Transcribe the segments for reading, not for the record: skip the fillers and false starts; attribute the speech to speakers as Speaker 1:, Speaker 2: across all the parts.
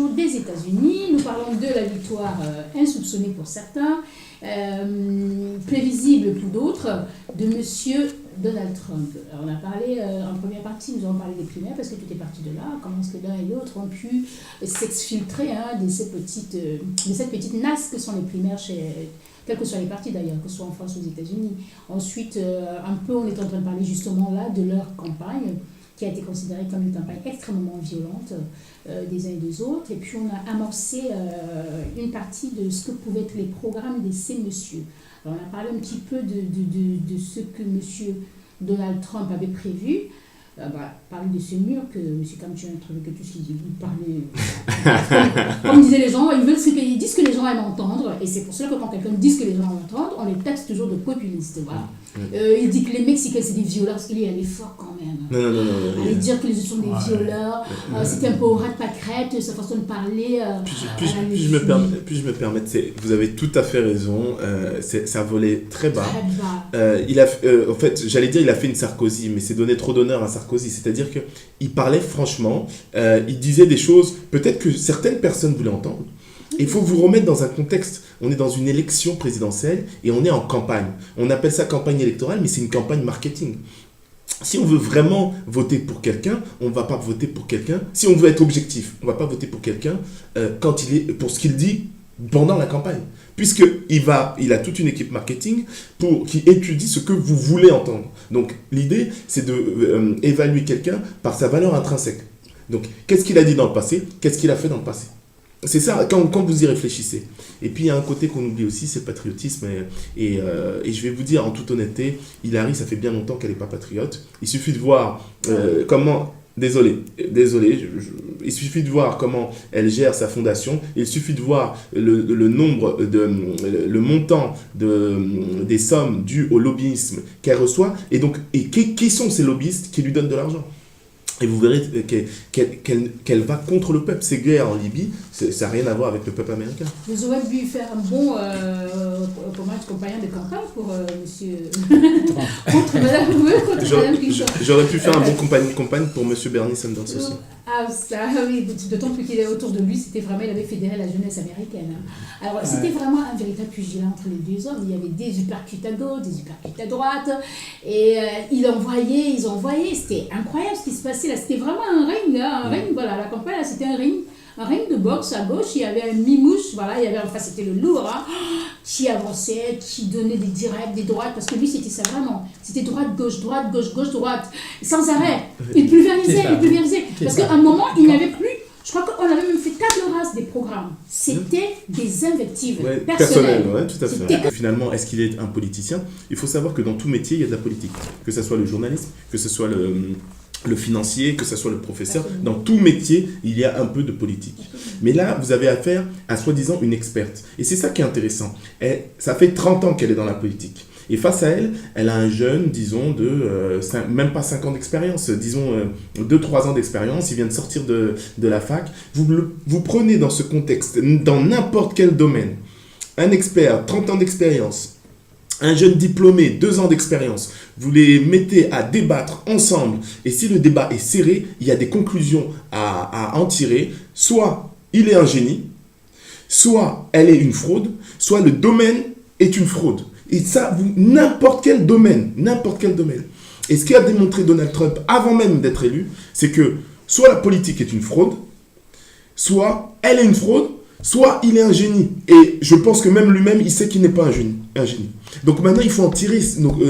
Speaker 1: toujours des États-Unis. Nous parlons de la victoire insoupçonnée pour certains, prévisible pour d'autres, de M. Donald Trump. Alors, on a parlé en première partie, nous avons parlé des primaires parce que tout est parti de là. Comment est-ce que l'un et l'autre ont pu s'exfiltrer de cette petite nasse que sont les primaires quels que soient les partis d'ailleurs, que ce soit en France ou aux États-Unis. Ensuite, un peu, on est en train de parler justement là de leur campagne, qui a été considérée comme une campagne extrêmement violente des uns et des autres. Et puis, on a amorcé une partie de ce que pouvaient être les programmes de ces messieurs. Alors, on a parlé un petit peu de ce que M. Donald Trump avait prévu. Parler de ce mur que M. Kamchin a trouvé que tout ce qu'il dit, comme disaient les gens, ils disent que les gens aiment entendre, et c'est pour cela que quand quelqu'un dit que les gens aiment entendre, on les taxe toujours de populistes. Voilà. Il dit que les Mexicains c'est des violeurs, parce qu'il est allé fort quand même.
Speaker 2: Non.
Speaker 1: Allez dire que les autres sont des violeurs, c'était un peu au ras de pâquerette, sa façon de parler.
Speaker 2: Puis je me permets, vous avez tout à fait raison, c'est un volet très bas. En fait, j'allais dire il a fait une Sarkozy, mais c'est donner trop d'honneur à Sarkozy. C'est-à-dire qu'il parlait franchement, il disait des choses, peut-être que certaines personnes voulaient entendre. Il faut vous remettre dans un contexte. On est dans une élection présidentielle et on est en campagne. On appelle ça campagne électorale, mais c'est une campagne marketing. Si on veut vraiment voter pour quelqu'un, on ne va pas voter pour quelqu'un. Si on veut être objectif, on ne va pas voter pour quelqu'un pour ce qu'il dit pendant la campagne. Puisqu'il a toute une équipe marketing qui étudie ce que vous voulez entendre. Donc, l'idée, c'est d'évaluer quelqu'un par sa valeur intrinsèque. Donc, qu'est-ce qu'il a dit dans le passé? Qu'est-ce qu'il a fait dans le passé? C'est ça, quand vous y réfléchissez. Et puis, il y a un côté qu'on oublie aussi, c'est le patriotisme. Et je vais vous dire, en toute honnêteté, Hillary, ça fait bien longtemps qu'elle n'est pas patriote. Il suffit de voir comment... Désolé. Il suffit de voir comment elle gère sa fondation. Il suffit de voir le montant des sommes dues au lobbyisme qu'elle reçoit. Et qui sont ces lobbyistes qui lui donnent de l'argent? Et vous verrez qu'elle va contre le peuple. Ces guerres en Libye, ça n'a rien à voir avec le peuple américain.
Speaker 1: Vous aurez pu faire un bon compagnon de campagne pour monsieur... contre Madame Clinton.
Speaker 2: J'aurais pu faire un bon compagnon de campagne pour monsieur Bernie Sanders aussi.
Speaker 1: Oui, d'autant plus qu'il est autour de lui, il avait fédéré la jeunesse américaine. Alors, c'était vraiment un véritable pugilat entre les deux hommes. Il y avait des uppercuts à gauche, des uppercuts à droite, et ils envoyaient, c'était incroyable ce qui se passait là. C'était vraiment un ring, voilà, la campagne, là, c'était un ring de boxe à gauche. Il y avait un mimouche, voilà, c'était le lourd, qui avançait, qui donnait des directs, des droites, parce que lui, c'était ça vraiment. C'était droite, gauche, droite, sans arrêt. Il pulvérisait. Parce qu'à un moment, il n'avait plus... Je crois qu'on avait même fait table rase des programmes. C'était des invectives personnelles.
Speaker 2: Ouais, tout à fait. Finalement, est-ce qu'il est un politicien? Il faut savoir que dans tout métier, il y a de la politique. Que ce soit le journalisme, que ce soit le financier, que ce soit le professeur. Dans tout métier, il y a un peu de politique. Mais là, vous avez affaire à soi-disant une experte. Et c'est ça qui est intéressant. Ça fait 30 ans qu'elle est dans la politique. Et face à elle, elle a un jeune, disons, même pas 5 ans d'expérience, disons 2-3 ans d'expérience, il vient de sortir de la fac. Vous prenez dans ce contexte, dans n'importe quel domaine, un expert, 30 ans d'expérience, un jeune diplômé, 2 ans d'expérience, vous les mettez à débattre ensemble, et si le débat est serré, il y a des conclusions à en tirer. Soit il est un génie, soit elle est une fraude, soit le domaine est une fraude. Et ça, n'importe quel domaine. Et ce qu'a démontré Donald Trump avant même d'être élu, c'est que soit la politique est une fraude, soit elle est une fraude, soit il est un génie. Et je pense que même lui-même, il sait qu'il n'est pas un génie. Donc maintenant, il faut en tirer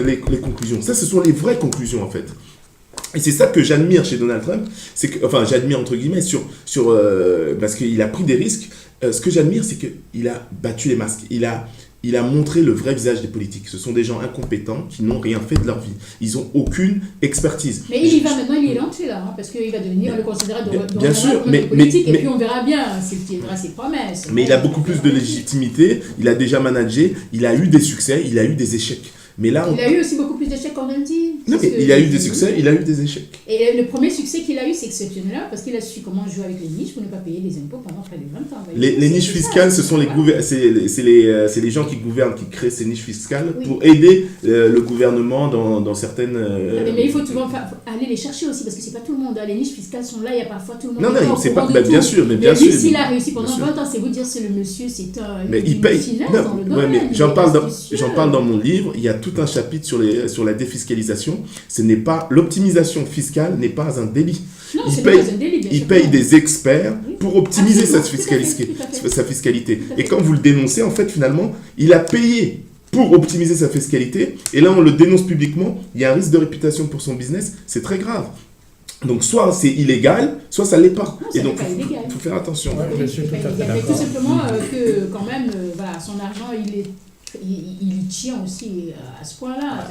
Speaker 2: les conclusions. Ça, ce sont les vraies conclusions, en fait. Et c'est ça que j'admire chez Donald Trump, j'admire entre guillemets parce qu'il a pris des risques. Ce que j'admire, c'est qu'il a battu les masques. Il a montré le vrai visage des politiques. Ce sont des gens incompétents qui n'ont rien fait de leur vie. Ils n'ont aucune expertise.
Speaker 1: Mais il y va maintenant, il est lancé là, parce qu'il va devenir le considéré
Speaker 2: bien sûr, mais
Speaker 1: politique, et puis on verra bien s'il tiendra ses promesses.
Speaker 2: Mais il a beaucoup plus de légitimité, il a déjà managé, il a eu des succès, il a eu des échecs. Mais là,
Speaker 1: il a eu aussi beaucoup plus des échecs qu'on le dit.
Speaker 2: Non, mais il a eu des succès, il a eu des échecs.
Speaker 1: Et le premier succès qu'il a eu, c'est exceptionnel parce qu'il a su comment jouer avec les niches pour ne pas payer les impôts pendant près de 20 ans.
Speaker 2: Les niches fiscales, ce sont c'est les gens qui gouvernent, qui créent ces niches fiscales pour aider le gouvernement dans certaines...
Speaker 1: Mais il faut toujours aller les chercher aussi parce que c'est pas tout le monde. Les niches fiscales sont là, il y a parfois tout le monde.
Speaker 2: Non, c'est pas... bien sûr, mais bien sûr.
Speaker 1: Mais lui, s'il a réussi pendant 20 ans, c'est vous dire, c'est le monsieur, c'est un...
Speaker 2: Mais il paye. J'en parle dans mon livre. Il y a tout un chapitre sur la défiscalisation. L'optimisation fiscale n'est pas un délit.
Speaker 1: Non,
Speaker 2: il paye des experts pour optimiser sa fiscalité. Et quand vous le dénoncez, en fait, finalement, il a payé pour optimiser sa fiscalité. Et là, on le dénonce publiquement. Il y a un risque de réputation pour son business. C'est très grave. Donc, soit c'est illégal, soit ça ne l'est pas.
Speaker 1: Non,
Speaker 2: et donc, il faut faire attention.
Speaker 3: Ouais, je suis tout à fait d'accord.
Speaker 1: Mais tout simplement que, quand même, son argent, il tient aussi à ce point-là.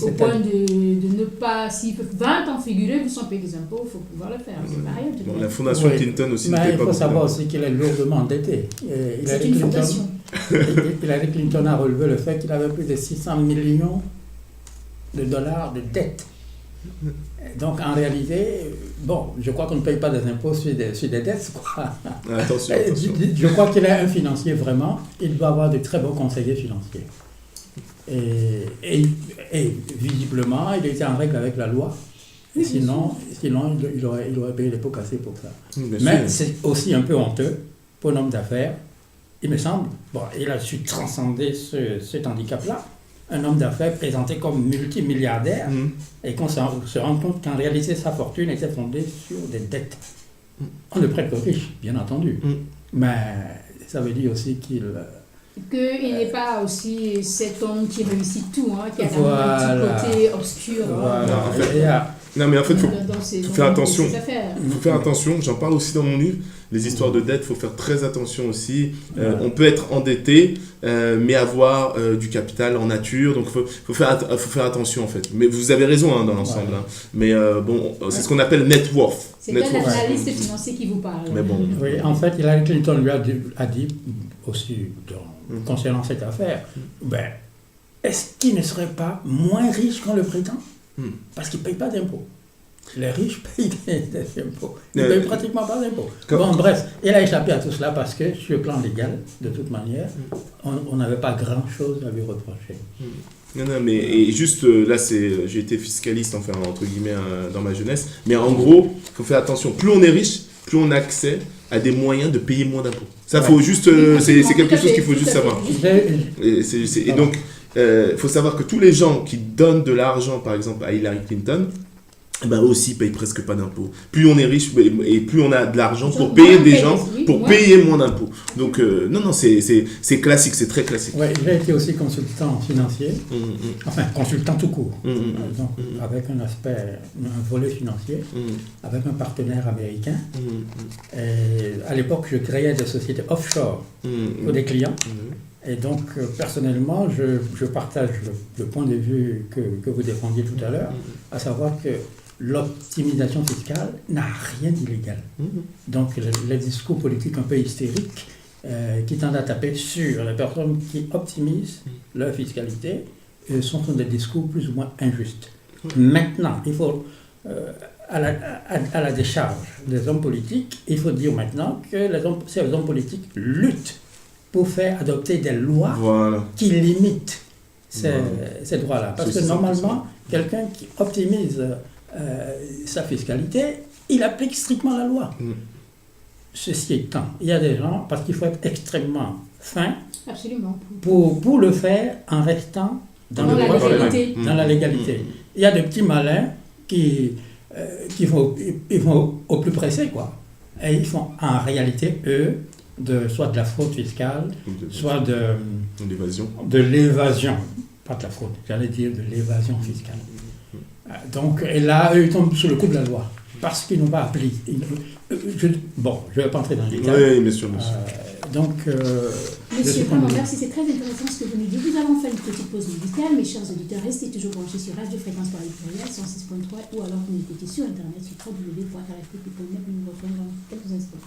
Speaker 1: Au point de ne pas, s'il peut 20 ans figurer, vous sans payer des impôts, il faut pouvoir le faire. C'est pareil.
Speaker 2: La fondation Clinton aussi
Speaker 3: mais
Speaker 2: n'était pas...
Speaker 3: il faut savoir aussi qu'il est lourdement endetté.
Speaker 1: C'est une fondation.
Speaker 3: Hillary Clinton a relevé le fait qu'il avait plus de 600 millions de dollars de dettes. Donc en réalité, je crois qu'on ne paye pas des impôts sur des dettes, quoi.
Speaker 2: Attention.
Speaker 3: Je crois qu'il est un financier vraiment. Il doit avoir de très bons conseillers financiers. Et visiblement, il était en règle avec la loi. Sinon il aurait payé les pots cassés pour ça. Mais c'est aussi un peu honteux pour un homme d'affaires. Il me semble, il a su transcender cet handicap-là. Un homme d'affaires présenté comme multimilliardaire et qu'on se rend compte qu'en réalité sa fortune était fondée sur des dettes. On le prête aux riches, bien entendu, mais ça veut dire aussi qu'il
Speaker 1: n'est pas aussi cet homme qui réussit tout, qui a un petit côté obscur.
Speaker 2: Non, mais en fait, il faut faire attention. Il faut faire attention, j'en parle aussi dans mon livre. Les histoires de dette, il faut faire très attention aussi. On peut être endetté, mais avoir du capital en nature. Donc, il faut faire attention, en fait. Mais vous avez raison dans l'ensemble. Mais c'est ce qu'on appelle net worth.
Speaker 1: C'est pas l'analyste financier qui vous parle.
Speaker 2: Mais bon.
Speaker 3: Oui, en fait, Hillary Clinton lui a dit aussi, concernant cette affaire, est-ce qu'il ne serait pas moins riche qu'on le prétend ? Parce qu'il ne paye pas d'impôts. Les riches payent des impôts. Ils ne payent pratiquement pas d'impôts. Bref, il a échappé à tout cela parce que, sur le plan légal, de toute manière, on n'avait pas grand-chose à lui reprocher.
Speaker 2: Non, mais et juste là, j'ai été fiscaliste, enfin, entre guillemets, dans ma jeunesse. Mais en gros, il faut faire attention. Plus on est riche, plus on a accès à des moyens de payer moins d'impôts. Ça, faut juste, c'est quelque chose qu'il faut juste savoir. Et donc, il faut savoir que tous les gens qui donnent de l'argent, par exemple, à Hillary Clinton, aussi payent presque pas d'impôts. Plus on est riche et plus on a de l'argent pour payer des gens, pour payer moins d'impôts. Donc, c'est classique, c'est très classique.
Speaker 3: Oui, j'ai été aussi consultant financier, enfin consultant tout court, donc avec un volet financier, avec un partenaire américain. Et à l'époque, je créais des sociétés offshore pour des clients. Et donc, personnellement, je partage le point de vue que vous défendiez tout à l'heure, à savoir que l'optimisation fiscale n'a rien d'illégal. Donc, les discours politiques un peu hystériques qui tendent à taper sur les personnes qui optimisent leur fiscalité sont des discours plus ou moins injustes. Maintenant, il faut, à la décharge des hommes politiques, il faut dire maintenant que ces hommes politiques luttent pour faire adopter des lois qui limitent ces droits-là. Parce que normalement, quelqu'un qui optimise sa fiscalité, il applique strictement la loi. Ceci étant, il y a des gens, parce qu'il faut être extrêmement fin pour le faire en restant dans la légalité. Il y a des petits malins qui vont au plus pressé, quoi. Et ils font en réalité, eux, soit de la fraude fiscale, soit de l'évasion, pas de la fraude, j'allais dire de l'évasion fiscale. Donc, et là, eux, ils tombent sous le coup de la loi, parce qu'ils n'ont pas appliqué. Je ne vais pas entrer dans les détails.
Speaker 2: Oui, bien sûr.
Speaker 1: Monsieur, vraiment, merci, c'est très intéressant ce que vous nous dites. Nous allons faire une petite pause musicale, mes chers auditeurs, restez toujours branchés sur Radio Fréquence Paris Pluriel 106.3 ou alors vous nous écoutez sur internet sur www.rfp.net. Nous nous retrouvons dans quelques instants.